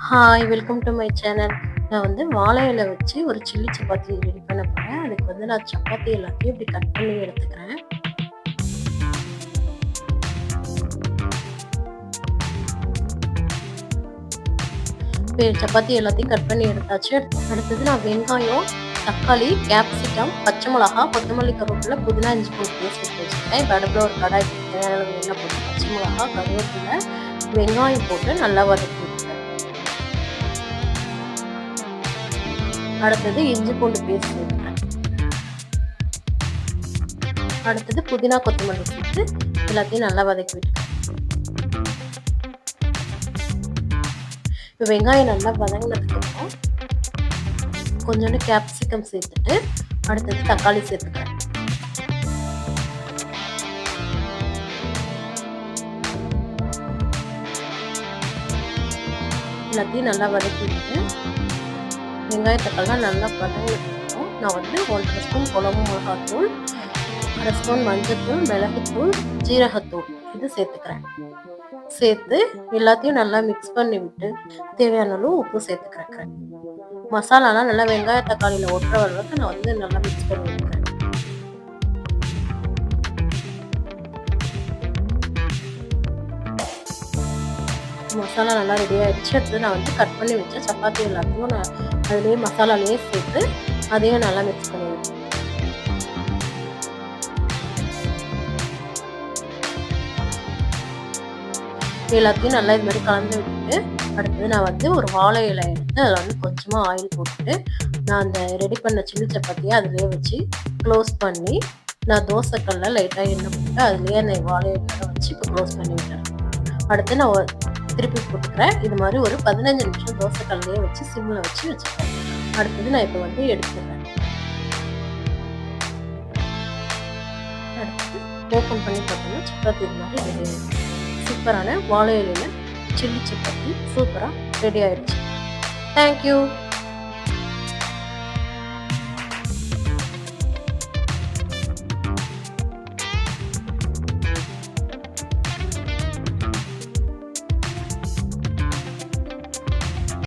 Hi welcome to my channel. நான் வந்து வாழை இலை வச்சு ஒரு சில்லி சப்பாத்தி ரெடி பண்ண போகிறேன். அதுக்கு வந்து நான் சப்பாத்தி எல்லாத்தையும் இப்படி கட் பண்ணி எடுத்துக்கிறேன். சப்பாத்தி எல்லாத்தையும் கட் பண்ணி எடுத்தாச்சு. அடுத்தது நான் வெங்காயம், தக்காளி, கேப்சிகம், பச்சை மிளகா, கொத்தமல்லி, கருவேப்பிலை, புதினா, இஞ்சி பூண்டு பேஸ்ட் எடுத்து வச்சுருக்கேன். இப்போ அடுப்பில் ஒரு கடாய் தேவையான அளவு எண்ணெய் போட்டு பச்சை மிளகா, கருவேப்பிலை, வெங்காயம் போட்டு நல்லா வதக்கி விட்டுறேன். அடுத்தது இஞ்சி பூண்டு பேஸ்ட் சேர்த்துக்கிறேன். அடுத்தது புதினா, கொத்தமல்லி சேர்த்து எல்லாத்தையும் நல்லா வதக்கி விட்டுக்கிறேன். இப்போ வெங்காயம் நல்லா வதங்கினதுக்கப்புறம் கொஞ்சோண்டு கேப்சிகம் சேர்த்துட்டு அடுத்தது தக்காளி சேர்த்துக்கிறேன். எல்லாத்தையும் நல்லா வதக்கிட்டு வெங்காய தக்காளிலாம் நல்லா வதங்கினதுக்கப்புறம் நான் வந்து 1 ஸ்பூன் குழம்பு மிளகாத்தூள், 1/2 ஸ்பூன் மஞ்சத்தூள், மிளகுத்தூள், ஜீரகத்தூள் இது சேர்த்துக்கிறேன். சேர்த்து எல்லாத்தையும் நல்லா மிக்ஸ் பண்ணி விட்டு தேவையான அளவு உப்பு சேர்த்துக்கிறேன். மசாலாலாம் நல்லா வெங்காய தக்காளியில் ஒட்டுற அளவுக்கு நான் வந்து நல்லா மிக்ஸ் பண்ணி விட்டுக்கிறேன். மசாலா நல்லா ரெடி ஆகிடுச்சு. அடுத்து நான் வந்து கட் பண்ணி வச்ச சப்பாத்தி எல்லாத்தையும் நான் அதுலேயே மசாலாலேயே சேர்த்து அதையும் நல்லா மிக்ஸ் பண்ணி விட்டேன். எல்லாத்தையும் நல்லா இது மாதிரி கலந்து விட்டுட்டு அடுத்தது நான் வந்து ஒரு வாழை இலை எடுத்து அதில் வந்து கொஞ்சமாக ஆயில் போட்டுட்டு நான் அந்த ரெடி பண்ண சில்லி சப்பாத்தியை அதுலேயே வச்சு க்ளோஸ் பண்ணி நான் தோசைக்கல்ல லைட்டாக எண்ணெய் போட்டு அதுலேயே அந்த வாழை இலையை வச்சு இப்போ க்ளோஸ் பண்ணி விட்டுறேன். அடுத்து நான் திருப்பி போட்டுக்கிறேன். இது மாதிரி ஒரு 15 நிமிஷம் தோசைக்கல்லையே வச்சு சிம்மில் வச்சு வச்சுக்கிறேன். அடுத்தது நான் இப்போ வந்து எடுத்துக்கிறேன். அடுத்து ஓப்பன் பண்ணி பார்த்தோம்னா சப்பாத்தி இது மாதிரி ரெடி ஆகிடுச்சு. சூப்பரான வாழை இலையில் சில்லி சப்பாத்தி சூப்பராக ரெடி ஆகிடுச்சு. தேங்க்யூ.